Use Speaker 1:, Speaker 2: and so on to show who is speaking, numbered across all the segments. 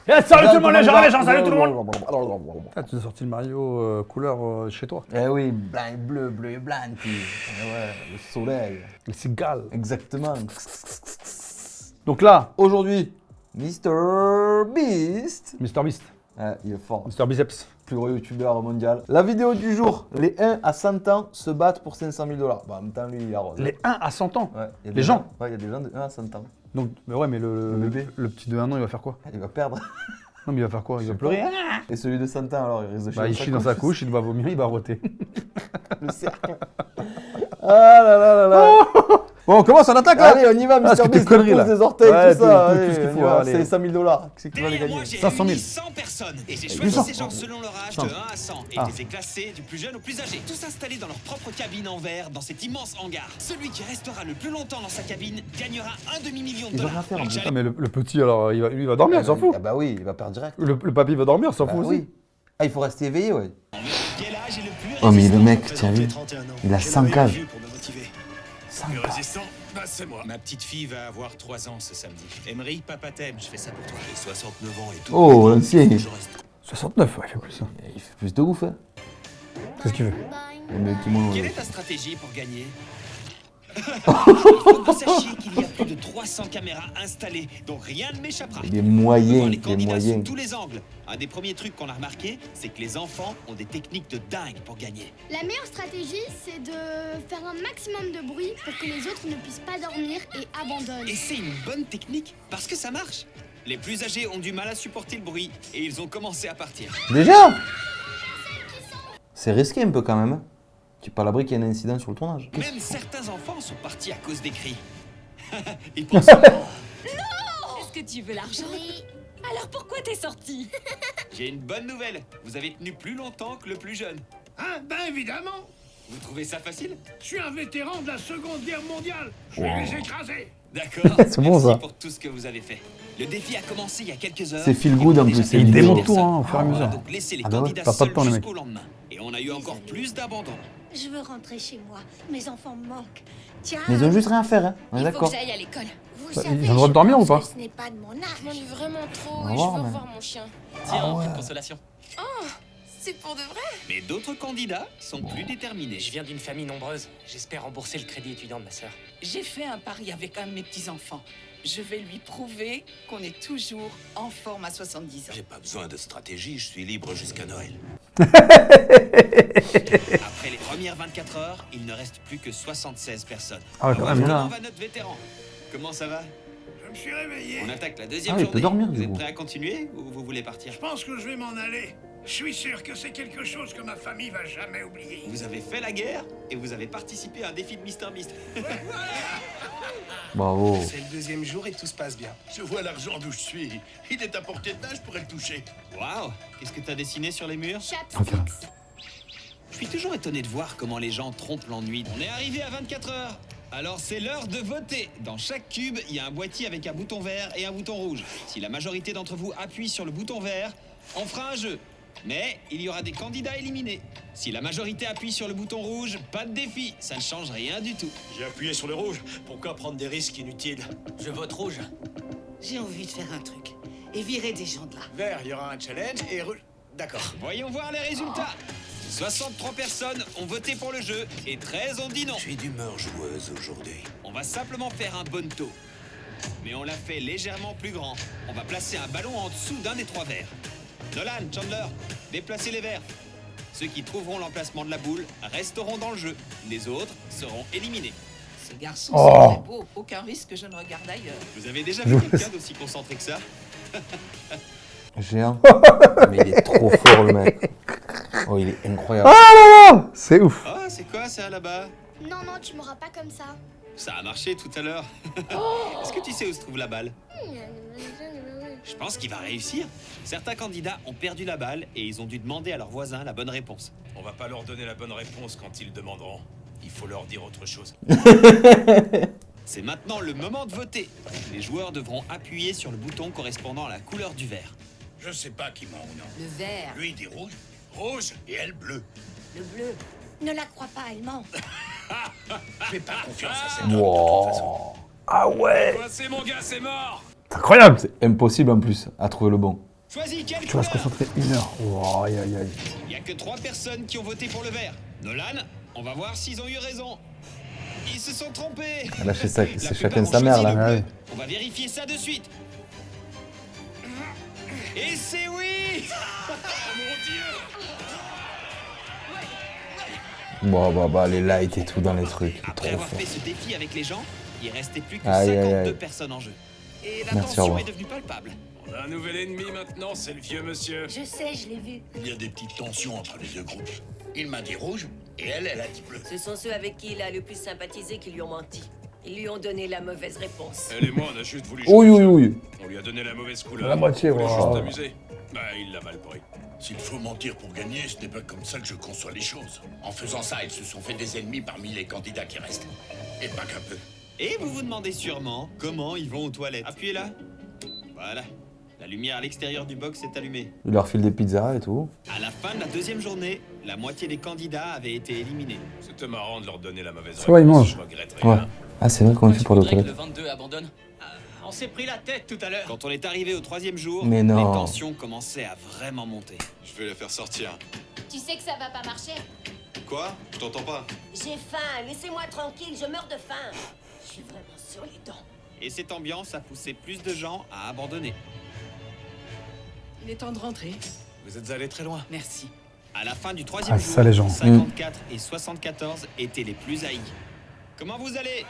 Speaker 1: Salut tout le monde les gens, salut tout le monde.
Speaker 2: Ah, tu as sorti le Mario couleur chez toi.
Speaker 3: Eh oui, blanc, bleu et blanc. Ouais, le soleil.
Speaker 2: Les cigales.
Speaker 3: Exactement.
Speaker 2: Donc là,
Speaker 3: Aujourd'hui, Mr Beast.
Speaker 2: Mr Beast,
Speaker 3: Il est fort.
Speaker 2: Mr Biceps.
Speaker 3: Plus gros youtubeur mondial. La vidéo du jour, les 1 à 100 ans se battent pour 500 000 $. Bah, en même temps, lui, il arrose.
Speaker 2: Les 1 à 100 ans.
Speaker 3: Ouais, y a
Speaker 2: Les
Speaker 3: des
Speaker 2: gens.
Speaker 3: Ouais, il y a des gens de 1 à 100 ans.
Speaker 2: Donc, mais ouais, mais
Speaker 3: Le bébé.
Speaker 2: le petit de 1 an, il va faire quoi?
Speaker 3: Il va perdre.
Speaker 2: Non, mais il va faire quoi? Il va
Speaker 3: sais
Speaker 2: pleurer.
Speaker 3: Et celui de 100 ans, alors, il risque de chier.
Speaker 2: Bah, il chie dans sa couche, il va vomir, il va roter.
Speaker 3: Le cercle. Ah là là là là.
Speaker 2: Bon, on commence, on attaque là.
Speaker 3: Allez, on y va,
Speaker 2: Ah,
Speaker 3: Mr
Speaker 2: c'était
Speaker 3: Beast,
Speaker 2: connerie,
Speaker 3: il
Speaker 2: là.
Speaker 3: pose des orteils,
Speaker 2: Ouais,
Speaker 3: tout ça.
Speaker 2: tout ce
Speaker 3: Allez,
Speaker 2: qu'il
Speaker 3: on y
Speaker 2: faut,
Speaker 3: va,
Speaker 2: allez.
Speaker 3: c'est 100 000 $. Qu'est-ce que tu vas les
Speaker 4: Derrière
Speaker 3: gagner?
Speaker 4: moi, j'ai
Speaker 2: 500 000.
Speaker 4: réuni 100 personnes et j'ai choisi
Speaker 2: 800.
Speaker 4: ces gens selon leur âge de 1 à 100 et
Speaker 2: Ah.
Speaker 4: les ai classés du plus jeune au plus âgé. Tous installés dans leur propre cabine en verre dans cet immense hangar. Celui qui restera le plus longtemps dans sa cabine gagnera $1 demi-million.
Speaker 3: Ils ont rien à faire, en plus.
Speaker 2: Ah, mais le petit, alors, lui, il va dormir, il s'en fout.
Speaker 3: Ah bah oui, il va perdre direct.
Speaker 2: Le papy va dormir, il s'en
Speaker 3: Bah
Speaker 2: fout aussi.
Speaker 3: oui. Ah, il faut rester éveillé, ouais.
Speaker 4: Quel âge est le plus
Speaker 3: Oh, mais le
Speaker 4: résistant
Speaker 3: mec, tiens, lui, il a 100 cages. 100
Speaker 5: Plus
Speaker 3: cages.
Speaker 5: résistant, bah c'est moi.
Speaker 4: Ma petite fille va avoir 3 ans ce samedi. Emery, papa t'aime, je fais ça pour toi.
Speaker 5: J'ai 69 ans et tout.
Speaker 3: Oh, l'ancien.
Speaker 5: Je reste
Speaker 2: 69, ouais, il fait plus ça.
Speaker 3: Il fait plus de ouf, hein.
Speaker 2: Qu'est-ce qu'il veut?
Speaker 3: Le mec qui monte.
Speaker 4: Quelle est ta stratégie pour gagner? Il faut que vous sachiez qu'il y a plus de 300 caméras installées, donc rien ne m'échappera.
Speaker 3: Il est
Speaker 4: On peut voir
Speaker 3: moyen,
Speaker 4: les
Speaker 3: il est
Speaker 4: candidats sous
Speaker 3: moyen.
Speaker 4: tous les angles. Un des premiers trucs qu'on a remarqué, c'est que les enfants ont des techniques de dingue pour gagner.
Speaker 6: La meilleure stratégie, c'est de faire un maximum de bruit pour que les autres ne puissent pas dormir et abandonnent.
Speaker 4: Et c'est une bonne technique parce que ça marche. Les plus âgés ont du mal à supporter le bruit et ils ont commencé à partir.
Speaker 3: Déjà? C'est risqué un peu quand même. Hein. Tu es pas à l'abri qu'il y ait un incident sur le tournage.
Speaker 4: Même certains enfants sont partis à cause des cris. Ils pensent
Speaker 7: Est-ce que tu veux l'argent?
Speaker 6: Oui.
Speaker 7: Alors pourquoi t'es sorti?
Speaker 4: J'ai une bonne nouvelle. Vous avez tenu plus longtemps que le plus jeune.
Speaker 5: Ah, ben évidemment.
Speaker 4: Vous trouvez ça facile?
Speaker 5: Je suis un vétéran de la Seconde Guerre mondiale. Je vais les écraser.
Speaker 4: D'accord.
Speaker 3: C'est bon,
Speaker 4: Merci
Speaker 3: ça.
Speaker 4: pour tout ce que vous avez fait. Le défi a commencé il y a quelques heures.
Speaker 3: C'est feel good,
Speaker 4: Et on
Speaker 3: en
Speaker 4: a
Speaker 3: plus,
Speaker 4: déjà
Speaker 3: c'est
Speaker 4: fait
Speaker 3: vidéo.
Speaker 4: plusieurs
Speaker 2: Il démonte tout, hein, au fur et à
Speaker 4: personnes.
Speaker 2: mesure.
Speaker 4: On va donc laisser les
Speaker 3: Ah bah ouais,
Speaker 4: candidats
Speaker 2: t'as pas de
Speaker 4: seuls
Speaker 2: temps, les
Speaker 4: jusqu'au lendemain. Et on a eu encore plus d'abandon.
Speaker 8: Je veux rentrer chez moi. Mes enfants me manquent. Tiens.
Speaker 3: Mais ils ont juste rien à faire, hein. On est
Speaker 7: Il faut
Speaker 3: d'accord.
Speaker 7: que j'aille à l'école.
Speaker 8: Vous
Speaker 2: Bah,
Speaker 8: savez,
Speaker 2: ils ont le droit de
Speaker 8: je
Speaker 2: dormir
Speaker 8: pense
Speaker 2: ou pas?
Speaker 8: que ce n'est pas de mon
Speaker 7: Je
Speaker 8: âge.
Speaker 7: m'ennuie vraiment trop
Speaker 3: On va
Speaker 7: et je
Speaker 3: voir,
Speaker 7: veux
Speaker 3: mais-
Speaker 7: revoir mon chien.
Speaker 4: Tiens, une consolation.
Speaker 7: C'est pour de vrai?
Speaker 4: Mais d'autres candidats sont plus déterminés.
Speaker 9: Je viens d'une famille nombreuse. J'espère rembourser le crédit étudiant de ma sœur.
Speaker 10: J'ai fait un pari avec un de mes petits-enfants. Je vais lui prouver qu'on est toujours en forme à 70 ans.
Speaker 5: J'ai pas besoin de stratégie, je suis libre jusqu'à Noël.
Speaker 4: Après les premières 24 heures, il ne reste plus que 76 personnes.
Speaker 2: Ah ouais, quand même,
Speaker 4: Comment
Speaker 2: là.
Speaker 4: va notre vétéran? Comment ça va?
Speaker 5: Je me suis réveillé.
Speaker 4: On attaque la deuxième
Speaker 3: Ah, il
Speaker 4: journée.
Speaker 3: peut dormir,
Speaker 4: Vous
Speaker 3: du
Speaker 4: êtes
Speaker 3: coup.
Speaker 4: prêts à continuer ou vous voulez partir?
Speaker 5: Je pense que je vais m'en aller. Je suis sûr que c'est quelque chose que ma famille va jamais oublier.
Speaker 4: Vous avez fait la guerre et vous avez participé à un défi de Mr Beast.
Speaker 3: Bravo.
Speaker 5: C'est le deuxième jour et tout se passe bien. Je vois l'argent d'où je suis. Il est à portée de main, je pourrais le toucher.
Speaker 4: Waouh! Qu'est-ce que t'as dessiné sur les murs?
Speaker 6: Chapstick.
Speaker 4: Je suis toujours étonné de voir comment les gens trompent l'ennui. On est arrivé à 24 heures. Alors c'est l'heure de voter. Dans chaque cube, il y a un boîtier avec un bouton vert et un bouton rouge. Si la majorité d'entre vous appuie sur le bouton vert, on fera un jeu. Mais il y aura des candidats éliminés. Si la majorité appuie sur le bouton rouge, pas de défi. Ça ne change rien du tout.
Speaker 5: J'ai appuyé sur le rouge. Pourquoi prendre des risques inutiles?
Speaker 9: Je vote rouge.
Speaker 10: J'ai envie de faire un truc et virer des gens de là.
Speaker 5: Vert, il y aura un challenge et rouge. D'accord.
Speaker 4: Voyons voir les résultats. 63 personnes ont voté pour le jeu et 13 ont dit non.
Speaker 5: Je suis d'humeur joueuse aujourd'hui.
Speaker 4: On va simplement faire un bonneto. Mais on l'a fait légèrement plus grand. On va placer un ballon en dessous d'un des 3 verres. Nolan, Chandler, déplacez les verres. Ceux qui trouveront l'emplacement de la boule resteront dans le jeu. Les autres seront éliminés.
Speaker 10: Ces garçons
Speaker 2: Oh.
Speaker 10: sont très beaux. Aucun risque que je ne regarde ailleurs.
Speaker 4: Vous avez déjà vu quelqu'un d'aussi concentré que ça?
Speaker 3: Géant. Mais il est trop fort, le mec. Oh, il est incroyable.
Speaker 2: Ah, c'est ouf.
Speaker 4: Ah, c'est quoi ça là-bas?
Speaker 6: Non, non, tu m'auras pas comme ça.
Speaker 4: Ça a marché tout à l'heure. Est-ce que tu sais où se trouve la balle? Je pense qu'il va réussir. Certains candidats ont perdu la balle et ils ont dû demander à leurs voisins la bonne réponse.
Speaker 5: On va pas leur donner la bonne réponse quand ils demanderont. Il faut leur dire autre chose.
Speaker 4: C'est maintenant le moment de voter. Les joueurs devront appuyer sur le bouton correspondant à la couleur du verre.
Speaker 5: Je sais pas qui ment ou non.
Speaker 10: Le vert,
Speaker 5: Lui, il dit rouge, rouge et elle bleu.
Speaker 8: Le bleu. Ne la crois pas, elle ment.
Speaker 5: Je fais pas confiance à cet homme de toute façon.
Speaker 2: Ah ouais.
Speaker 5: Quoi, c'est mon gars, c'est mort.
Speaker 2: C'est incroyable.
Speaker 3: C'est impossible en plus à trouver le bon.
Speaker 4: Choisis quelle
Speaker 2: Tu vas se
Speaker 4: couleur?
Speaker 2: concentrer 1 heure. Oh, aïe, aïe, aïe.
Speaker 4: Il y a que 3 personnes qui ont voté pour le vert. Nolan, on va voir s'ils ont eu raison. Ils se sont trompés.
Speaker 3: Là, c'est ça- c'est
Speaker 4: La
Speaker 3: chacun
Speaker 4: plupart
Speaker 3: sa
Speaker 4: ont
Speaker 3: mère,
Speaker 4: choisi
Speaker 3: là.
Speaker 4: le bleu.
Speaker 2: Ouais.
Speaker 4: On va vérifier ça de suite. Et c'est oui.
Speaker 3: Bon, les lights et tout dans les trucs.
Speaker 4: Après
Speaker 3: Trop
Speaker 4: avoir
Speaker 3: fort.
Speaker 4: fait ce défi avec les gens, il restait plus que
Speaker 3: Aïe, aïe,
Speaker 4: 52
Speaker 3: aïe.
Speaker 4: personnes en jeu. Et la
Speaker 3: Merci, au
Speaker 4: tension
Speaker 3: revoir.
Speaker 4: est devenue palpable.
Speaker 5: On a un nouvel ennemi maintenant, c'est le vieux monsieur.
Speaker 8: Je sais, je l'ai vu.
Speaker 5: Il y a des petites tensions entre les deux groupes. Il m'a dit rouge et elle a dit bleu.
Speaker 7: Ce sont ceux avec qui il a le plus sympathisé qui lui ont menti. Ils lui ont donné la mauvaise réponse.
Speaker 5: Elle et moi, on a juste voulu
Speaker 3: Oui,
Speaker 5: jouer.
Speaker 3: oui, oui.
Speaker 5: On lui a donné la mauvaise couleur.
Speaker 2: La moitié,
Speaker 5: On voulait
Speaker 2: wow.
Speaker 5: juste t'amuser. Bah, il l'a mal pris. S'il faut mentir pour gagner, ce n'est pas comme ça que je conçois les choses. En faisant ça, ils se sont fait des ennemis parmi les candidats qui restent. Et pas qu'un peu.
Speaker 4: Et vous vous demandez sûrement comment ils vont aux toilettes. Appuyez là. Voilà. La lumière à l'extérieur du box est allumée.
Speaker 3: Il leur file des pizzas et tout.
Speaker 4: À la fin de la deuxième journée, la moitié des candidats avaient été éliminés.
Speaker 5: C'était marrant de leur donner la mauvaise
Speaker 2: Ça va, ils mangent.
Speaker 5: Je regrette
Speaker 3: Ouais.
Speaker 5: rien.
Speaker 3: Ah, c'est vrai qu'on fait pour le
Speaker 9: voudrais que
Speaker 3: toilette.
Speaker 9: le 22 abandonne. On s'est pris la tête tout à l'heure.
Speaker 4: Quand on est arrivé au troisième jour,
Speaker 3: Mais non.
Speaker 4: les tensions commençaient à vraiment monter.
Speaker 5: Je vais la faire sortir.
Speaker 6: Tu sais que ça va pas marcher.
Speaker 5: Quoi? Je t'entends pas.
Speaker 8: J'ai faim, laissez-moi tranquille, je meurs de faim. Je suis vraiment sur les dents.
Speaker 4: Et cette ambiance a poussé plus de gens à abandonner.
Speaker 10: Il est temps de rentrer.
Speaker 5: Vous êtes allé très loin.
Speaker 10: Merci.
Speaker 4: À la fin du troisième
Speaker 2: Ah,
Speaker 4: jour,
Speaker 2: ça, les gens.
Speaker 4: 54 et 74 étaient les plus haïs. Comment vous allez?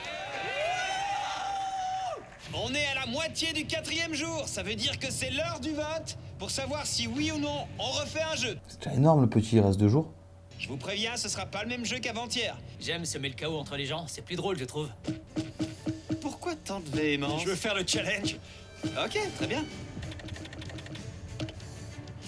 Speaker 4: On est à la moitié du quatrième jour. Ça veut dire que c'est l'heure du vote pour savoir si oui ou non on refait un jeu.
Speaker 3: C'est déjà énorme, le petit, il reste 2 jours.
Speaker 4: Je vous préviens, ce sera pas le même jeu qu'avant-hier.
Speaker 9: J'aime semer le chaos entre les gens, c'est plus drôle, je trouve.
Speaker 4: Pourquoi tant de véhémence?
Speaker 5: Je veux faire le challenge.
Speaker 4: Ok, très bien.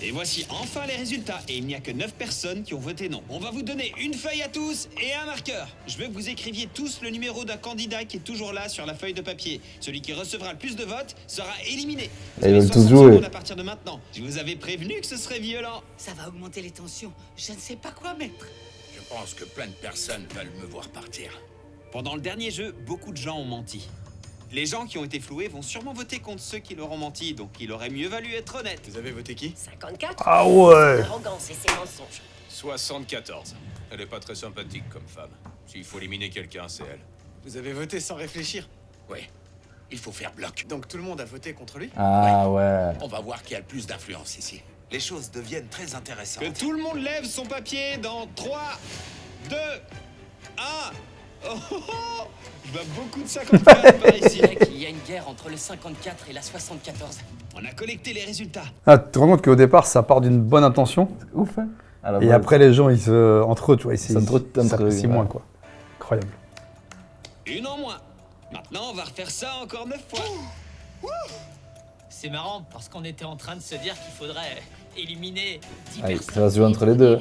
Speaker 4: Et voici enfin les résultats. Et il n'y a que 9 personnes qui ont voté non. On va vous donner une feuille à tous et un marqueur. Je veux que vous écriviez tous le numéro d'un candidat qui est toujours là sur la feuille de papier. Celui qui recevra le plus de votes sera éliminé. Vous
Speaker 3: Et ils
Speaker 4: avez
Speaker 3: veulent tous
Speaker 4: 60
Speaker 3: jouer.
Speaker 4: secondes à partir de maintenant. Je vous avais prévenu que ce serait violent.
Speaker 10: Ça va augmenter les tensions. Je ne sais pas quoi mettre.
Speaker 5: Je pense que plein de personnes veulent me voir partir.
Speaker 4: Pendant le dernier jeu, beaucoup de gens ont menti. Les gens qui ont été floués vont sûrement voter contre ceux qui leur ont menti, donc il aurait mieux valu être honnête.
Speaker 5: Vous avez voté qui?
Speaker 8: 54.
Speaker 2: Ah ouais.
Speaker 8: Arrogance et ses mensonges.
Speaker 5: 74. Elle est pas très sympathique comme femme. S'il faut éliminer quelqu'un, c'est elle.
Speaker 11: Vous avez voté sans réfléchir.
Speaker 5: Oui. Il faut faire bloc.
Speaker 11: Donc tout le monde a voté contre lui.
Speaker 3: Ah ouais.
Speaker 5: On va voir qui a le plus d'influence ici. Les choses deviennent très intéressantes.
Speaker 4: Que tout le monde lève son papier dans 3, 2, 1. Oh, oh, oh. Je vois beaucoup de 54 par ici.
Speaker 9: Il y a une guerre entre le 54 et la 74.
Speaker 4: On a collecté les résultats.
Speaker 2: Ah, tu te rends compte qu'au départ, ça part d'une bonne intention.
Speaker 3: Ouf, hein. À la
Speaker 2: Et
Speaker 3: base.
Speaker 2: après, les gens, entre eux, tu vois, ils
Speaker 3: ouais.
Speaker 2: s'apprécient moins, quoi. Incroyable.
Speaker 4: Une en moins. Maintenant, on va refaire ça encore 9 fois.
Speaker 9: C'est marrant parce qu'on était en train de se dire qu'il faudrait éliminer 10
Speaker 3: Allez,
Speaker 9: personnes.
Speaker 3: ça va se jouer entre les deux.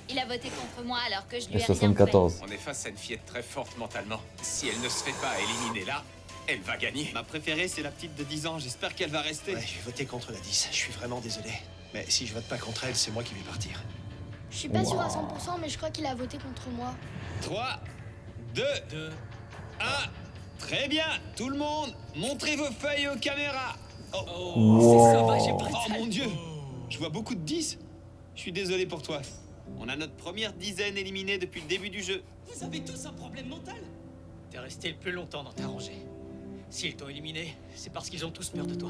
Speaker 6: Il a voté contre moi alors que je lui
Speaker 3: Et
Speaker 6: ai rien fait.
Speaker 3: 74.
Speaker 5: On est face à une fillette très forte mentalement. Si elle ne se fait pas éliminer là, elle va gagner.
Speaker 4: Ma préférée, c'est la petite de 10 ans. J'espère qu'elle va rester.
Speaker 11: Ouais, je vais voter contre la 10. Je suis vraiment désolé. Mais si je vote pas contre elle, c'est moi qui vais partir.
Speaker 6: Je suis pas sûre à 100%, mais je crois qu'il a voté contre moi.
Speaker 4: 3, 2, 1. Très bien. Tout le monde, montrez vos feuilles aux caméras.
Speaker 9: Oh, c'est sympa, j'ai pris
Speaker 4: Oh mon Dieu. Je vois beaucoup de 10. Je suis désolé pour toi. On a notre première dizaine éliminée depuis le début du jeu.
Speaker 9: Vous avez tous un problème mental. T'es resté le plus longtemps dans ta rangée. S'ils t'ont éliminé, c'est parce qu'ils ont tous peur de toi.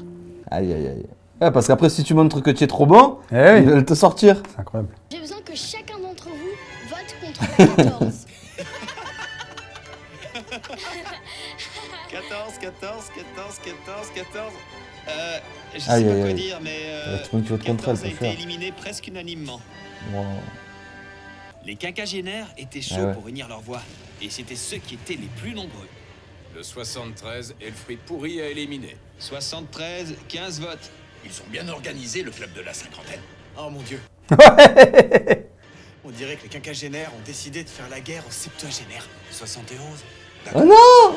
Speaker 3: Aïe, aïe, aïe. Ouais, parce qu'après, si tu montres que tu es trop bon,
Speaker 2: Eh oui.
Speaker 3: ils veulent te sortir.
Speaker 2: C'est incroyable.
Speaker 6: J'ai besoin que chacun d'entre vous vote contre le 14.
Speaker 4: 14, 14, 14, 14, 14. Je sais
Speaker 3: Aïe,
Speaker 4: pas
Speaker 3: aïe,
Speaker 4: quoi
Speaker 3: aïe.
Speaker 4: dire, mais
Speaker 3: Ouais, tout le monde qui vote contre elle
Speaker 4: 14 a
Speaker 3: peut
Speaker 4: été
Speaker 3: faire.
Speaker 4: éliminé presque unanimement.
Speaker 3: Wow.
Speaker 4: Les quinquagénaires étaient chauds
Speaker 3: Ah ouais.
Speaker 4: pour unir leur voix, et c'était ceux qui étaient les plus nombreux.
Speaker 5: Le 73 est le fruit pourri à éliminer.
Speaker 4: 73, 15 votes.
Speaker 5: Ils ont bien organisé le club de la cinquantaine.
Speaker 11: Oh mon Dieu. On dirait que les quinquagénaires ont décidé de faire la guerre aux septuagénaires.
Speaker 5: 71.
Speaker 3: Oh non!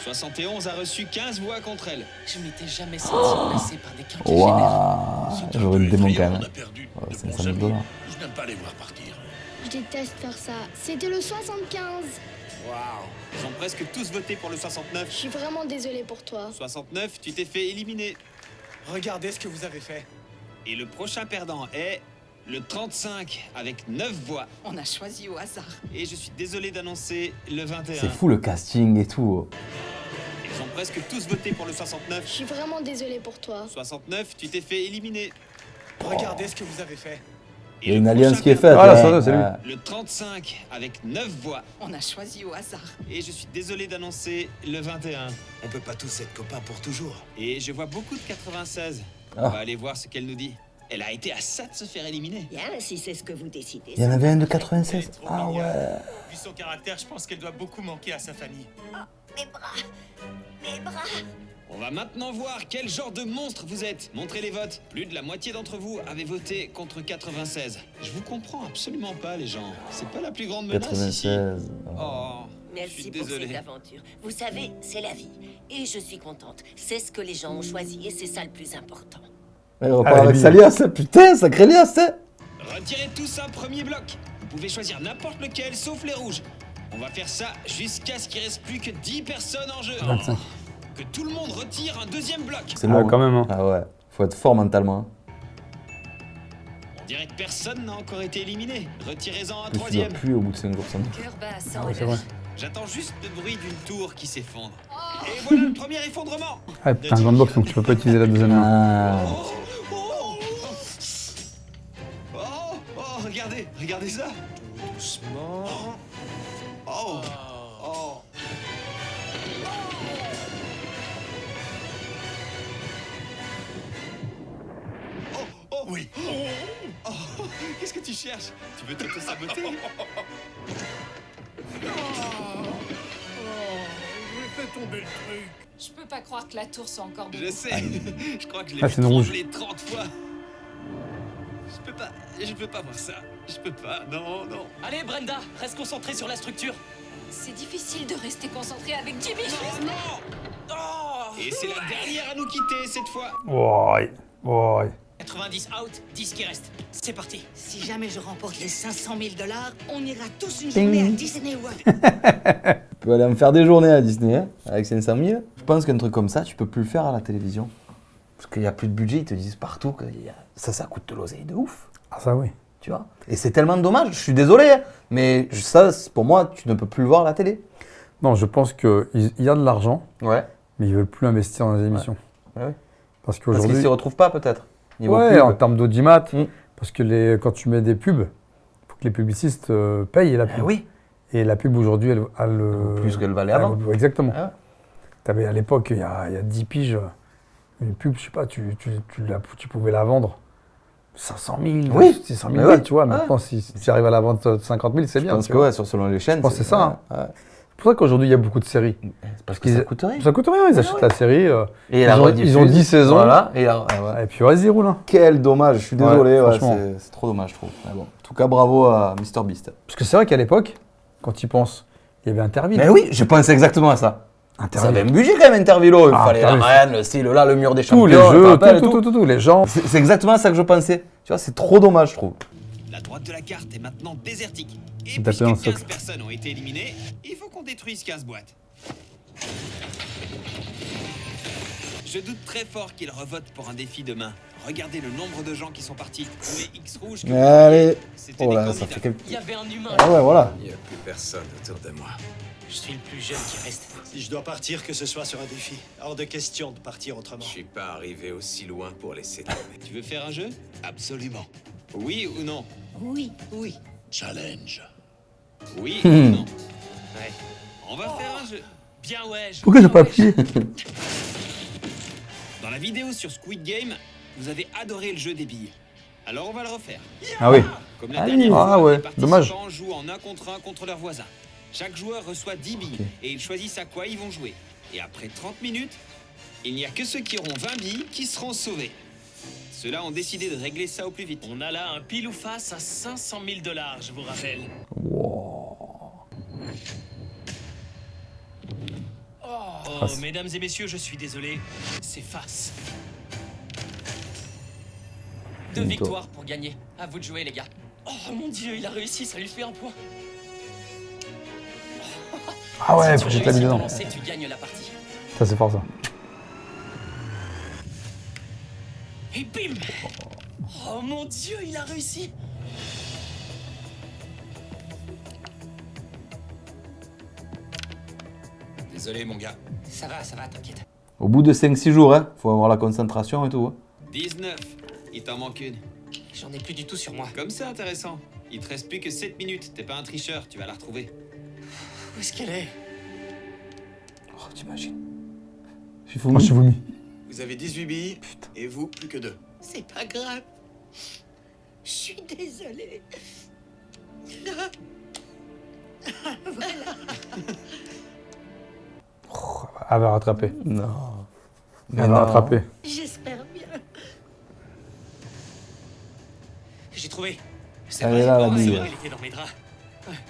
Speaker 4: 71 a reçu 15 voix contre elle.
Speaker 9: Je m'étais jamais senti menacé par des quinquagénaires.
Speaker 3: Waouh! J'aurais le démon quand
Speaker 5: On
Speaker 3: même.
Speaker 5: a perdu
Speaker 3: Ouais,
Speaker 5: de
Speaker 3: c'est
Speaker 5: bons
Speaker 3: 5 000
Speaker 5: amis.
Speaker 3: dollars.
Speaker 5: Je n'aime pas les voir partir.
Speaker 6: Je déteste faire ça. C'était le 75.
Speaker 4: Waouh. Ils ont presque tous voté pour le 69.
Speaker 6: Je suis vraiment désolée pour toi.
Speaker 4: 69, tu t'es fait éliminer.
Speaker 11: Regardez ce que vous avez fait.
Speaker 4: Et le prochain perdant est le 35 avec 9 voix.
Speaker 10: On a choisi au hasard.
Speaker 4: Et je suis désolé d'annoncer le 21.
Speaker 3: C'est fou le casting et tout.
Speaker 4: Ils ont presque tous voté pour le 69.
Speaker 6: Je suis vraiment désolée pour toi.
Speaker 4: 69, tu t'es fait éliminer.
Speaker 11: Regardez ce que vous avez fait.
Speaker 3: Il y a une alliance qui est faite.
Speaker 2: Ah là,
Speaker 3: hein.
Speaker 2: ça, c'est lui.
Speaker 4: Le 35 avec 9 voix.
Speaker 10: On a choisi au hasard.
Speaker 4: Et je suis désolé d'annoncer le 21.
Speaker 11: On peut pas tous être copains pour toujours.
Speaker 4: Et je vois beaucoup de 96.
Speaker 3: Ah.
Speaker 4: On va aller voir ce qu'elle nous dit. Elle a été à ça de se faire éliminer.
Speaker 8: Bien, si c'est ce que vous décidez.
Speaker 3: Il y en avait un de 96. Ah ouais.
Speaker 9: Vu son caractère, je pense qu'elle doit beaucoup manquer à sa famille.
Speaker 8: Mes bras. Mes bras.
Speaker 4: On va maintenant voir quel genre de monstre vous êtes. Montrez les votes. Plus de la moitié d'entre vous avez voté contre 96. Je vous comprends absolument pas, les gens. C'est pas la plus grande menace ici.
Speaker 3: 96.
Speaker 4: Oh, je
Speaker 8: Merci
Speaker 4: suis
Speaker 8: pour
Speaker 4: désolé.
Speaker 8: cette aventure. Vous savez, c'est la vie. Et je suis contente. C'est ce que les gens ont choisi et c'est ça le plus important.
Speaker 3: Elle repart
Speaker 2: Ah,
Speaker 3: avec
Speaker 2: lui.
Speaker 3: sa liasse. Putain, sacré liasse. Hein.
Speaker 4: Retirez tous un premier bloc. Vous pouvez choisir n'importe lequel, sauf les rouges. On va faire ça jusqu'à ce qu'il reste plus que 10 personnes en jeu.
Speaker 2: 25.
Speaker 4: Que tout le monde retire un deuxième bloc.
Speaker 3: C'est
Speaker 2: Ah,
Speaker 3: lourd.
Speaker 2: quand même, hein.
Speaker 3: Ah ouais. Faut être fort mentalement. Hein.
Speaker 4: On dirait que personne n'a encore été éliminé. Retirez-en un
Speaker 3: Tu dois
Speaker 4: troisième.
Speaker 3: plus au bout de 5 jours sans doute.
Speaker 7: Cœur bas,
Speaker 2: Ah
Speaker 7: sans
Speaker 2: ouais, c'est vrai.
Speaker 4: J'attends juste le bruit d'une tour qui s'effondre. Et voilà le premier effondrement.
Speaker 2: Ah, t'as un grande box donc tu peux pas utiliser la deuxième main.
Speaker 3: Ah.
Speaker 4: Regardez ça.
Speaker 11: Doucement.
Speaker 4: Oh.
Speaker 5: Oui.
Speaker 4: Qu'est-ce que tu cherches? Tu veux t'auto-saboter?
Speaker 10: Je peux pas croire que la tour soit encore
Speaker 4: Je sais. Je crois que je l'ai
Speaker 2: Ah,
Speaker 4: vu
Speaker 2: c'est une rouge.
Speaker 4: trembler 30 fois. Je peux pas voir ça. Je peux pas. Non.
Speaker 9: Allez, Brenda, reste concentrée sur la structure.
Speaker 10: C'est difficile de rester concentré avec Jimmy.
Speaker 4: Et c'est la dernière à nous quitter cette fois.
Speaker 2: Ouais. Ouais.
Speaker 9: 90 out, 10 qui restent. C'est parti.
Speaker 10: Si jamais je remporte les 500 000 $, on ira tous une journée à Disney World.
Speaker 3: Tu peux aller me faire des journées à Disney hein, avec 500 000. Je pense qu'un truc comme ça, tu peux plus le faire à la télévision. Parce qu'il n'y a plus de budget, ils te disent partout que ça coûte de l'oseille de ouf.
Speaker 2: Ah, ça, oui.
Speaker 3: Tu vois. Et c'est tellement dommage, je suis désolé, hein, mais ça, pour moi, tu ne peux plus le voir à la télé.
Speaker 2: Non, je pense qu'il y a de l'argent,
Speaker 3: Ouais.
Speaker 2: mais ils veulent plus investir dans les émissions.
Speaker 3: Ouais.
Speaker 2: Parce
Speaker 3: Parce
Speaker 2: qu'aujourd'hui.
Speaker 3: qu'ils s'y retrouvent pas, peut-être. Niveau
Speaker 2: Ouais,
Speaker 3: pub.
Speaker 2: en termes d'audimat,
Speaker 3: Mm.
Speaker 2: parce que quand tu mets des pubs, il faut que les publicistes payent la pub.
Speaker 3: Oui.
Speaker 2: Et la pub aujourd'hui, elle
Speaker 3: Plus qu'elle valait avant.
Speaker 2: Exactement.
Speaker 3: Ah ouais.
Speaker 2: T'avais à l'époque, il y a 10 piges, une pub, je sais pas, tu pouvais la vendre 500 000,
Speaker 3: Oui.
Speaker 2: 600 000
Speaker 3: Mais
Speaker 2: balles,
Speaker 3: oui.
Speaker 2: tu vois.
Speaker 3: Ouais.
Speaker 2: Maintenant, si tu arrives à la vente de 50 000, c'est
Speaker 3: Je
Speaker 2: bien.
Speaker 3: pense
Speaker 2: tu
Speaker 3: que
Speaker 2: vois.
Speaker 3: ouais, selon les chaînes.
Speaker 2: pense que c'est ça,
Speaker 3: Ouais.
Speaker 2: C'est pour ça qu'aujourd'hui, il y a beaucoup de séries.
Speaker 3: C'est parce que ça coûte rien.
Speaker 2: Ça coûte rien, ils achètent la série.
Speaker 3: Et
Speaker 2: ils ont 10 saisons.
Speaker 3: Voilà. Ouais.
Speaker 2: Et puis vas-y, roule. Hein.
Speaker 3: Quel dommage, je suis désolé.
Speaker 2: Ouais,
Speaker 3: Ouais,
Speaker 2: franchement.
Speaker 3: c'est trop dommage, je trouve. Mais bon. En tout cas, bravo à MrBeast.
Speaker 2: Parce que c'est vrai qu'à l'époque, quand tu y penses, il y avait Interville.
Speaker 3: Mais oui, je pense exactement à ça. Ça
Speaker 2: Interville.
Speaker 3: avait un budget quand même, Intervilo. Il
Speaker 2: Ah,
Speaker 3: fallait la
Speaker 2: Interville,
Speaker 3: reine, le style là, le mur des
Speaker 2: Tous
Speaker 3: champions.
Speaker 2: les
Speaker 3: tu te
Speaker 2: jeux,
Speaker 3: rappelles, et
Speaker 2: tout, les gens.
Speaker 3: C'est exactement ça que je pensais. Tu vois, c'est trop dommage, je trouve.
Speaker 4: La droite de la carte est maintenant désertique. Et
Speaker 2: Tapé dans le
Speaker 4: puisque 15
Speaker 2: socle.
Speaker 4: personnes ont été éliminées, il faut qu'on détruise 15 boîtes. Je doute très fort qu'ils revotent pour un défi demain. Regardez le nombre de gens qui sont partis. Les X rouges que
Speaker 3: Allez.
Speaker 4: c'était
Speaker 3: Oh
Speaker 4: des
Speaker 3: là,
Speaker 4: candidats.
Speaker 3: ça fait quelques.
Speaker 9: Il y avait un humain.
Speaker 3: Ah ouais, voilà.
Speaker 11: Il n'y a plus personne autour de moi.
Speaker 9: Je suis le plus jeune qui reste.
Speaker 11: Si je dois partir, que ce soit sur un défi. Hors de question de partir autrement.
Speaker 5: Je suis pas arrivé aussi loin pour laisser tomber.
Speaker 4: Tu veux faire un jeu?
Speaker 5: Absolument.
Speaker 4: Oui ou non?
Speaker 8: Oui.
Speaker 5: Challenge.
Speaker 4: Oui ou non? Ouais. On va faire un jeu.
Speaker 9: Bien ouais,
Speaker 2: Pourquoi j'ai pas appuyé?
Speaker 4: Dans la vidéo sur Squid Game, vous avez adoré le jeu des billes. Alors on va le refaire.
Speaker 2: Ah oui.
Speaker 4: Comme la
Speaker 3: Ah
Speaker 4: dernière
Speaker 3: oui.
Speaker 4: fois,
Speaker 2: Ah ouais,
Speaker 4: les participants
Speaker 2: dommage.
Speaker 4: jouent en 1 contre 1 contre leurs voisins. Chaque joueur reçoit 10 billes et ils choisissent à quoi ils vont jouer. Et après 30 minutes, il n'y a que ceux qui auront 20 billes qui seront sauvés. Ceux-là ont décidé de régler ça au plus vite.
Speaker 9: On a là un pile ou face à 500 000 $, je vous rappelle. Oh, mesdames et messieurs, je suis désolé, c'est face. 2
Speaker 3: Bonito.
Speaker 9: victoires pour gagner. À vous de jouer, les gars. Oh mon dieu, il a réussi, ça lui fait un point.
Speaker 2: Ah ouais,
Speaker 9: si
Speaker 2: faut
Speaker 9: tu
Speaker 2: que j'ai
Speaker 9: réussis à
Speaker 2: dedans.
Speaker 9: te lancer, tu gagnes la partie.
Speaker 2: Ça, c'est fort, ça.
Speaker 9: Et bim! Oh mon Dieu, il a réussi!
Speaker 4: Désolé, mon gars.
Speaker 9: Ça va, t'inquiète.
Speaker 3: Au bout de 5-6 jours, hein, faut avoir la concentration et tout. Hein.
Speaker 4: 19. Il t'en manque une.
Speaker 9: J'en ai plus du tout sur moi.
Speaker 4: Comme c'est intéressant. Il te reste plus que 7 minutes. T'es pas un tricheur, tu vas la retrouver.
Speaker 9: Où est-ce qu'elle est?
Speaker 3: Oh, t'imagines.
Speaker 2: Moi, je suis vomi.
Speaker 11: Vous avez 18 billes, et vous, plus que 2.
Speaker 8: C'est pas grave. Je suis désolée.
Speaker 2: Elle va rattraper.
Speaker 3: Non.
Speaker 2: Elle va rattraper.
Speaker 8: J'espère bien.
Speaker 9: J'ai trouvé.
Speaker 3: Elle est là, la
Speaker 9: c'est
Speaker 3: bille.
Speaker 9: vrai, elle était dans mes draps.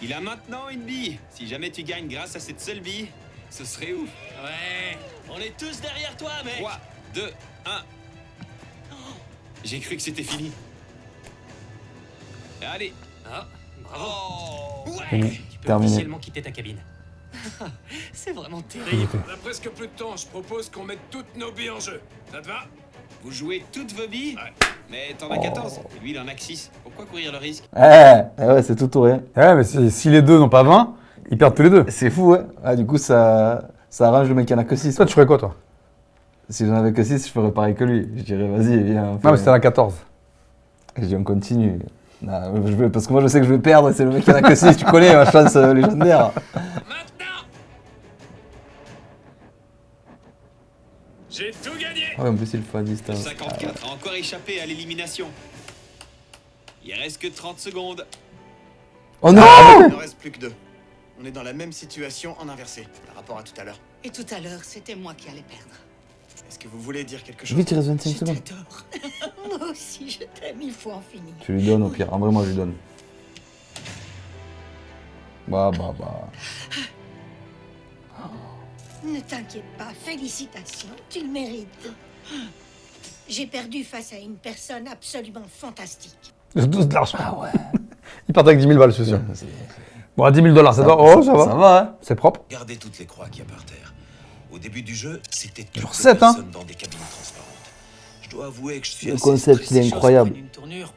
Speaker 4: Il a maintenant une bille. Si jamais tu gagnes grâce à cette seule bille, ce serait ouf.
Speaker 9: Ouais, on est tous derrière toi, mec.
Speaker 4: 3, 2, 1. J'ai cru que c'était fini. Allez.
Speaker 9: Ah, bravo.
Speaker 4: Oh.
Speaker 9: Ouais, tu peux
Speaker 3: Terminé.
Speaker 9: officiellement quitter ta cabine. C'est vraiment terrible.
Speaker 12: On a presque plus de temps, je propose qu'on mette toutes nos billes en jeu. Ça te va?
Speaker 4: Vous jouez toutes vos billes?
Speaker 12: Ouais.
Speaker 4: Mais t'en as 14. Lui, il en a que 6. Pourquoi courir le risque?
Speaker 3: Ouais, c'est tout ou rien.
Speaker 2: Ouais, mais si les deux n'ont pas 20, ils perdent tous les deux.
Speaker 3: C'est fou, hein. Ah, du coup, ça arrange le mec qui en a que 6.
Speaker 2: Toi, tu ferais quoi, toi?
Speaker 3: Si j'en avais que 6, je ferais pareil que lui. Je dirais, vas-y, viens.
Speaker 2: Non, mais c'était à 14.
Speaker 3: Et je dis, on continue. Non, parce que moi, je sais que je vais perdre et c'est le mec qui en a que 6. Tu connais ma chance légendaire.
Speaker 12: Maintenant! J'ai tout gagné!
Speaker 3: Ah ouais, en plus, il faut à
Speaker 4: Le
Speaker 3: distance.
Speaker 4: 54 a encore échappé à l'élimination. Il reste que 30 secondes.
Speaker 3: Oh non!
Speaker 11: Il ne reste plus que 2. On est dans la même situation en inversé, par rapport à tout à l'heure.
Speaker 8: Et tout à l'heure, c'était moi qui allais perdre.
Speaker 11: Est-ce que vous voulez dire quelque chose?
Speaker 3: Vite, il reste 25 secondes.
Speaker 8: Moi aussi, je t'aime, il faut en finir.
Speaker 3: Tu lui donnes au pire. En vrai, moi, je lui donne. Bah.
Speaker 8: Ne t'inquiète pas, félicitations, tu le mérites. J'ai perdu face à une personne absolument fantastique.
Speaker 2: Ils ont tous de l'argent. Ah ouais. Ils partent avec 10 000 balles, je suis sûr. Bon, à 10 000 $, ça va. Oh, ça va.
Speaker 3: Ça va, hein.
Speaker 2: C'est propre.
Speaker 5: Regardez toutes les croix qu'il y a par terre. Au début du jeu, c'était toutes
Speaker 2: Genre
Speaker 5: les
Speaker 2: 7, hein.
Speaker 5: personnes dans des cabines transparentes. Je dois avouer que je suis
Speaker 3: Le
Speaker 5: assez
Speaker 3: concept, il est
Speaker 9: Les choses
Speaker 3: incroyable.
Speaker 9: prennent une tournure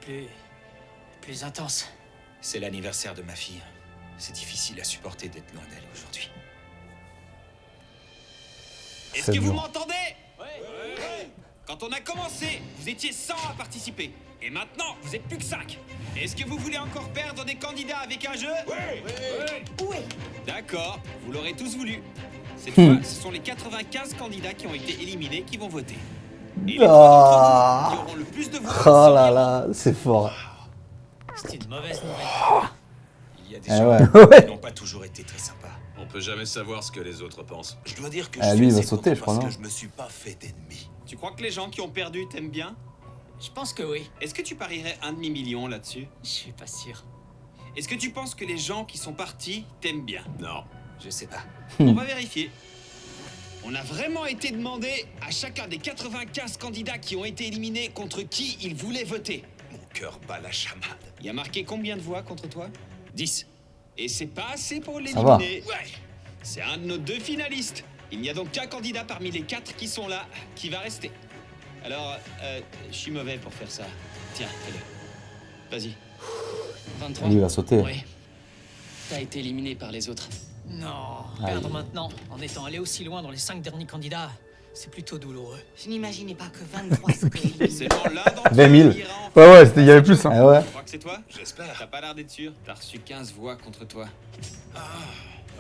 Speaker 9: plus intense.
Speaker 4: C'est l'anniversaire de ma fille. C'est difficile à supporter d'être loin d'elle aujourd'hui. Est-ce
Speaker 2: C'est
Speaker 4: que vous
Speaker 2: dur.
Speaker 4: m'entendez? Ouais. Quand on a commencé, vous étiez 100 à participer. Et maintenant, vous êtes plus que 5. Est-ce que vous voulez encore perdre des candidats avec un jeu?
Speaker 8: Oui.
Speaker 4: D'accord, vous l'aurez tous voulu. Cette fois, ce sont les 95 candidats qui ont été éliminés qui vont voter. Et les 3 d'entre vous qui auront le plus de voix
Speaker 3: Oh
Speaker 4: seront
Speaker 3: là là, c'est fort.
Speaker 9: C'est une mauvaise nouvelle.
Speaker 5: Il y a des
Speaker 3: Eh
Speaker 5: gens
Speaker 3: ouais.
Speaker 5: qui n'ont pas toujours été très sympas.
Speaker 12: On peut jamais savoir ce que les autres pensent.
Speaker 5: Je dois dire que
Speaker 3: Ah,
Speaker 5: je
Speaker 3: lui, il
Speaker 5: suis
Speaker 3: va
Speaker 5: assez
Speaker 3: sauter,
Speaker 5: content
Speaker 3: je crois,
Speaker 5: parce
Speaker 3: non
Speaker 5: que je me suis pas fait d'ennemis.
Speaker 4: Tu crois que les gens qui ont perdu t'aiment bien?
Speaker 9: Je pense que oui.
Speaker 4: Est-ce que tu parierais un demi-million là-dessus?
Speaker 9: Je suis pas sûr.
Speaker 4: Est-ce que tu penses que les gens qui sont partis t'aiment bien?
Speaker 12: Non.
Speaker 4: Je sais pas. On va vérifier. On a vraiment été demandé à chacun des 95 candidats qui ont été éliminés contre qui ils voulaient voter.
Speaker 5: Mon cœur bat la chamade.
Speaker 4: Il y a marqué combien de voix contre toi?
Speaker 9: 10.
Speaker 4: Et c'est pas assez pour
Speaker 3: Ça va.
Speaker 4: l'éliminer. Ouais. C'est un de nos 2 finalistes. Il n'y a donc qu'un candidat parmi les 4 qui sont là qui va rester. Alors, je suis mauvais pour faire ça. Tiens, fais-le. Vas-y.
Speaker 9: 23.
Speaker 3: Lui, il va sauter.
Speaker 9: Oui. T'as été éliminé par les autres. Non, perdre maintenant, en étant allé aussi loin dans les 5 derniers candidats, c'est plutôt douloureux.
Speaker 8: Je n'imaginais pas que 23 seraient éliminés.
Speaker 4: Selon l'un d'entre
Speaker 3: 20 000.
Speaker 4: eux, il ira en
Speaker 2: Ouais, il y avait plus. Hein.
Speaker 3: Ah ouais.
Speaker 4: Tu crois que c'est toi?
Speaker 5: J'espère.
Speaker 4: T'as pas l'air d'être sûr. T'as reçu 15 voix contre toi.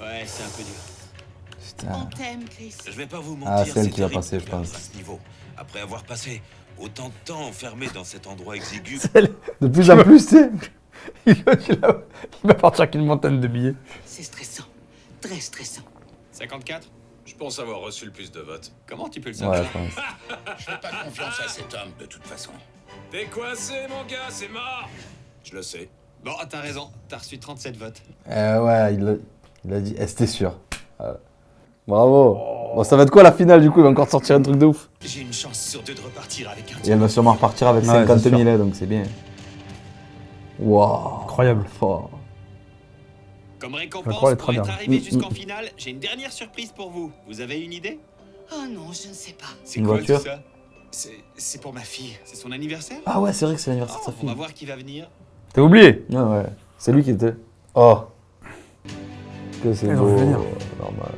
Speaker 4: Ouais, c'est un peu dur.
Speaker 8: On
Speaker 3: Putain.
Speaker 8: t'aime, Chris.
Speaker 5: Je vais pas vous
Speaker 3: Ah,
Speaker 5: mentir,
Speaker 3: c'est elle
Speaker 5: c'est
Speaker 3: qui va
Speaker 5: terrible
Speaker 3: passer,
Speaker 5: de
Speaker 3: je
Speaker 5: perdre
Speaker 3: pense.
Speaker 5: à ce niveau. Après avoir passé autant de temps enfermé dans cet endroit exigu,
Speaker 2: De plus en plus, tu sais. Il va partir avec une montagne de billets.
Speaker 8: C'est stressant. Très stressant.
Speaker 4: 54?
Speaker 12: Je pense avoir reçu le plus de votes.
Speaker 4: Comment tu peux le
Speaker 3: Ouais,
Speaker 4: savoir?
Speaker 3: je pense.
Speaker 5: je fais pas confiance à cet homme de toute façon.
Speaker 12: T'es coincé, mon gars, c'est mort!
Speaker 5: Je le sais.
Speaker 4: Bon, t'as raison. T'as reçu 37 votes.
Speaker 3: Ouais, il a dit. Eh, c'était sûr. Bravo. Bon, ça va être quoi la finale du coup? Il va encore sortir un truc de ouf.
Speaker 5: J'ai une chance sur 2 de repartir avec un
Speaker 3: Et elle va sûrement repartir avec
Speaker 2: Ouais,
Speaker 3: 50
Speaker 2: c'est
Speaker 3: 000,
Speaker 2: sûr.
Speaker 3: hein, donc c'est bien. Waouh.
Speaker 2: Incroyable.
Speaker 3: Fort.
Speaker 4: Comme
Speaker 2: La
Speaker 4: récompense
Speaker 2: croix est
Speaker 4: pour
Speaker 2: très
Speaker 4: être
Speaker 2: bien.
Speaker 4: arrivé jusqu'en finale, j'ai une dernière surprise pour vous. Vous avez une idée?
Speaker 8: Oh non, je ne sais pas.
Speaker 4: C'est
Speaker 3: Une
Speaker 4: quoi
Speaker 3: voiture?
Speaker 4: tout ça?
Speaker 11: C'est pour ma fille.
Speaker 4: C'est son anniversaire?
Speaker 3: Ah ouais, c'est vrai que c'est l'anniversaire de sa
Speaker 4: On
Speaker 3: fille.
Speaker 4: va voir qui va venir.
Speaker 2: T'as oublié?
Speaker 3: Ah ouais, c'est lui qui était. Oh. Que c'est
Speaker 2: Ils
Speaker 3: beau.
Speaker 2: vont venir.
Speaker 3: Normal.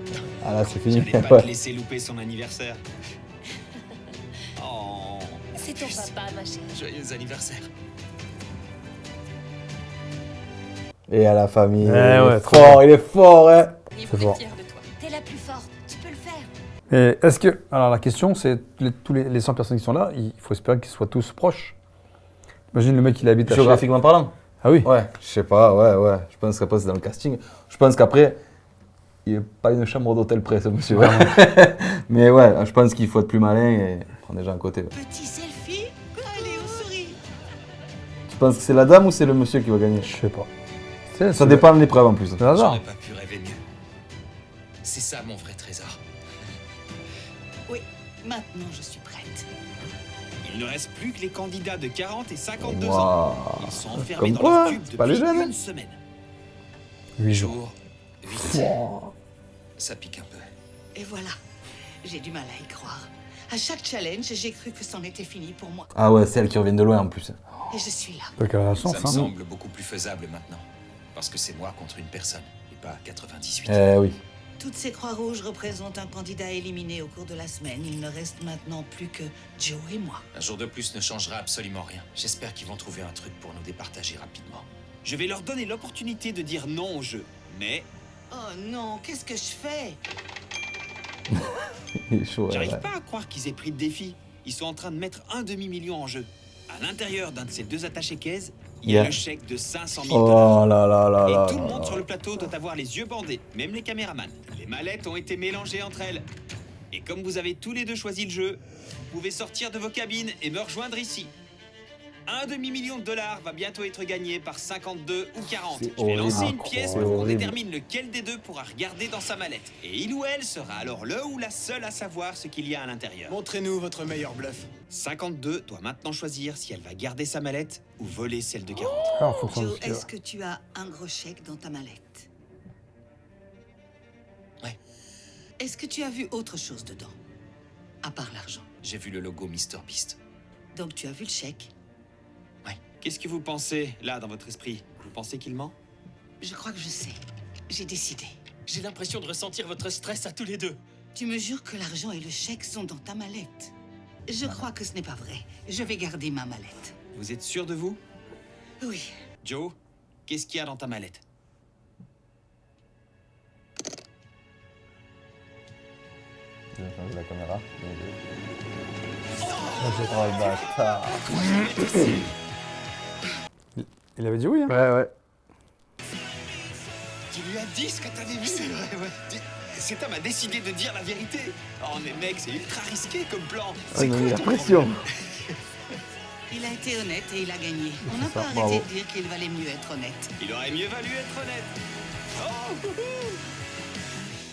Speaker 3: Ah là, c'est fini.
Speaker 4: J'allais pas
Speaker 3: Ouais.
Speaker 4: te laisser louper son anniversaire. Oh.
Speaker 7: C'est ton papa, ma chérie.
Speaker 4: Joyeux anniversaire.
Speaker 3: Et à la famille.
Speaker 2: Eh
Speaker 3: il
Speaker 2: ouais,
Speaker 3: est
Speaker 2: trop
Speaker 3: fort,
Speaker 2: fort.
Speaker 3: il est fort, hein.
Speaker 7: Il
Speaker 2: C'est
Speaker 7: est
Speaker 2: fort.
Speaker 7: fier de toi.
Speaker 8: T'es la plus forte, tu peux le faire.
Speaker 2: Et est-ce que. Alors la question, c'est tous les 100 personnes qui sont là, il faut espérer qu'ils soient tous proches. Imagine le mec, il habite à Chef.
Speaker 3: Géographiquement parlant.
Speaker 2: Ah oui?
Speaker 3: Ouais, je sais pas, ouais. Je pense qu'après, c'est dans le casting. Je pense qu'après, il n'est pas une chambre d'hôtel près, ce monsieur. Mais ouais, je pense qu'il faut être plus malin et prendre des gens à côté. Ouais.
Speaker 10: Petit selfie. Allez, on sourit.
Speaker 3: Tu penses que c'est la dame ou c'est le monsieur qui va gagner?
Speaker 2: Je sais pas.
Speaker 3: Ça dépend de l'épreuve en plus.
Speaker 2: C'est hasard.
Speaker 4: J'aurais pas pu rêver mieux. C'est ça mon vrai trésor.
Speaker 10: Oui, maintenant je suis prête.
Speaker 4: Il ne reste plus que les candidats de 40 et 52 ans.
Speaker 3: Waouh.
Speaker 4: Ils sont enfermés
Speaker 3: Comme
Speaker 4: dans
Speaker 3: quoi,
Speaker 4: leur cube
Speaker 3: c'est pas les
Speaker 4: depuis
Speaker 3: jeunes, hein.
Speaker 4: une semaine.
Speaker 2: 8 jours.
Speaker 4: 8. Ça pique un peu.
Speaker 10: Et voilà, j'ai du mal à y croire. À chaque challenge, j'ai cru que c'en était fini pour moi.
Speaker 3: Ah ouais, c'est elles qui reviennent de loin en plus.
Speaker 10: Et je suis là.
Speaker 2: Donc à la
Speaker 4: Ça
Speaker 2: chance,
Speaker 4: me
Speaker 2: hein.
Speaker 4: semble beaucoup plus faisable maintenant. Parce que c'est moi contre une personne, et pas 98.
Speaker 3: Eh oui.
Speaker 10: Toutes ces croix rouges représentent un candidat éliminé au cours de la semaine. Il ne reste maintenant plus que Joe et moi.
Speaker 4: Un jour de plus ne changera absolument rien. J'espère qu'ils vont trouver un truc pour nous départager rapidement. Je vais leur donner l'opportunité de dire non au jeu. Mais
Speaker 10: Oh non, qu'est-ce que je fais?
Speaker 3: Il est chaud.
Speaker 4: j'arrive
Speaker 3: ouais.
Speaker 4: pas à croire qu'ils aient pris le défi. Ils sont en train de mettre un demi-million en jeu. À l'intérieur d'un de ces deux attachés caisses, il y a
Speaker 3: Yeah.
Speaker 4: le chèque de 500 000 $.
Speaker 3: Oh là là là
Speaker 4: Et
Speaker 3: là.
Speaker 4: tout le
Speaker 3: là
Speaker 4: monde
Speaker 3: là.
Speaker 4: sur le plateau doit avoir les yeux bandés, même les caméramans. Les mallettes ont été mélangées entre elles. Et comme vous avez tous les deux choisi le jeu, vous pouvez sortir de vos cabines et me rejoindre ici. Un demi-million de dollars va bientôt être gagné par 52 ou 40.
Speaker 3: C'est
Speaker 4: Je vais
Speaker 3: horrible.
Speaker 4: lancer une pièce
Speaker 3: C'est
Speaker 4: pour qu'on
Speaker 3: horrible.
Speaker 4: détermine lequel des deux pourra regarder dans sa mallette. Et il ou elle sera alors le ou la seule à savoir ce qu'il y a à l'intérieur.
Speaker 11: Montrez-nous votre meilleur bluff.
Speaker 4: 52 doit maintenant choisir si elle va garder sa mallette ou voler celle de 40.
Speaker 2: Ah, en fonction de
Speaker 10: Joe,
Speaker 2: ce qu'il y a.
Speaker 10: est-ce que tu as un gros chèque dans ta mallette?
Speaker 4: Ouais.
Speaker 10: Est-ce que tu as vu autre chose dedans? À part l'argent.
Speaker 4: J'ai vu le logo MrBeast.
Speaker 10: Donc tu as vu le chèque?
Speaker 4: Ouais. Qu'est-ce que vous pensez, là, dans votre esprit? Vous pensez qu'il ment?
Speaker 10: Je crois que je sais. J'ai décidé.
Speaker 9: J'ai l'impression de ressentir votre stress à tous les deux.
Speaker 10: Tu me jures que l'argent et le chèque sont dans ta mallette? Je crois que ce n'est pas vrai. Je vais garder ma mallette.
Speaker 4: Vous êtes sûr de vous?
Speaker 10: Oui.
Speaker 4: Joe, qu'est-ce qu'il y a dans ta mallette?
Speaker 3: Je vais changer la caméra.
Speaker 2: Il avait dit oui, hein.
Speaker 3: Ouais.
Speaker 4: Tu lui as dit ce que t'avais vu? C'est vrai, ouais. Cet homme a décidé de dire la vérité. Oh, mais mec, c'est ultra risqué comme plan.
Speaker 3: Oh, il m'a mis la pression.
Speaker 10: Il a été honnête et il a gagné. On n'a
Speaker 3: ça,
Speaker 10: pas
Speaker 3: bravo.
Speaker 10: arrêté de dire qu'il valait mieux être honnête.
Speaker 4: Il aurait mieux valu être honnête. Oh,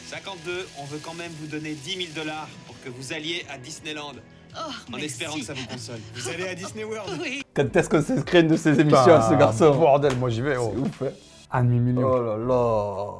Speaker 4: 52, on veut quand même vous donner 10 000 $ pour que vous alliez à Disneyland.
Speaker 10: Oh,
Speaker 4: En
Speaker 10: merci.
Speaker 4: espérant que ça vous console.
Speaker 11: Vous allez à Disney World?
Speaker 10: Oui.
Speaker 3: Quand est-ce qu'on s'inscrit une de ces émissions à ce garçon?
Speaker 2: Bordel, moi j'y vais. Oh.
Speaker 3: C'est ouf, hein.
Speaker 2: Un demi-million.
Speaker 3: Oh là là.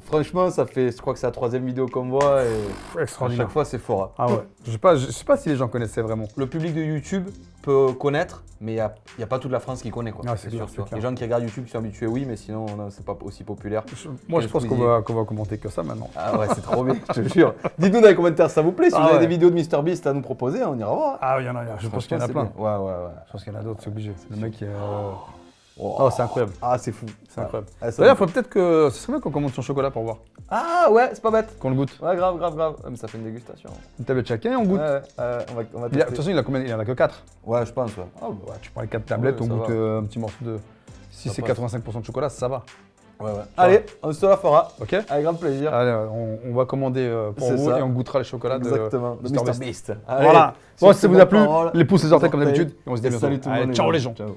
Speaker 3: Franchement, ça fait, je crois que c'est la 3e vidéo qu'on voit et à
Speaker 2: Extraordinaire.
Speaker 3: chaque fois c'est fort. Hein.
Speaker 2: Ah ouais. Je sais pas si les gens connaissaient vraiment.
Speaker 3: Le public de YouTube peut connaître, mais il n'y a pas toute la France qui connaît. Quoi.
Speaker 2: Ah, c'est clair,
Speaker 3: sûr, tu vois.
Speaker 2: c'est clair.
Speaker 3: Les gens qui regardent YouTube qui sont habitués, oui, mais sinon, non, c'est pas aussi populaire.
Speaker 2: Moi, je pense qu'on va commenter que ça maintenant.
Speaker 3: Ah ouais, c'est trop bien, je te jure. Dites-nous dans les commentaires si ça vous plaît. Si
Speaker 2: Ah
Speaker 3: vous avez
Speaker 2: ouais.
Speaker 3: des vidéos de MrBeast à nous proposer, on ira voir.
Speaker 2: Ah, il y en a. Je pense qu'il y en a
Speaker 3: Franchement,
Speaker 2: plein.
Speaker 3: c'est bien. Ouais.
Speaker 2: Je pense qu'il y en a d'autres, c'est obligé. Le mec,
Speaker 3: Oh,
Speaker 2: oh, c'est incroyable.
Speaker 3: Ah, c'est fou.
Speaker 2: C'est incroyable.
Speaker 3: Ah, ça
Speaker 2: D'ailleurs,
Speaker 3: me-
Speaker 2: il faut peut-être que. Ce serait bien qu'on commande son chocolat pour voir.
Speaker 3: Ah ouais, c'est pas bête.
Speaker 2: Qu'on le goûte.
Speaker 3: Ouais, grave. Ah, mais ça fait une dégustation.
Speaker 2: Une tablette chacun et on goûte.
Speaker 3: Ouais, on va
Speaker 2: De toute
Speaker 3: tester.
Speaker 2: façon, il en a que 4.
Speaker 3: Ouais, je pense, ouais.
Speaker 2: Ah, bah, tu prends les 4 tablettes,
Speaker 3: Ouais,
Speaker 2: on
Speaker 3: ça
Speaker 2: goûte
Speaker 3: va.
Speaker 2: un petit morceau de. Si
Speaker 3: Ça
Speaker 2: c'est
Speaker 3: passe.
Speaker 2: 85% de chocolat, ça va.
Speaker 3: Ouais. Allez, on se la fera.
Speaker 2: Ok.
Speaker 3: Avec grand plaisir.
Speaker 2: Allez, on va commander pour
Speaker 3: C'est
Speaker 2: vous
Speaker 3: ça.
Speaker 2: et on goûtera les chocolats
Speaker 3: Exactement.
Speaker 2: de
Speaker 3: de
Speaker 2: MrBeast.
Speaker 3: MrBeast.
Speaker 2: Voilà. Bon, si ça vous a plu, les pouces et les orteils comme
Speaker 3: orteils.
Speaker 2: d'habitude. Et on se dit à bientôt.
Speaker 3: Salut tout le
Speaker 2: Allez,
Speaker 3: monde.
Speaker 2: ciao
Speaker 3: gars.
Speaker 2: les gens.
Speaker 3: Ciao.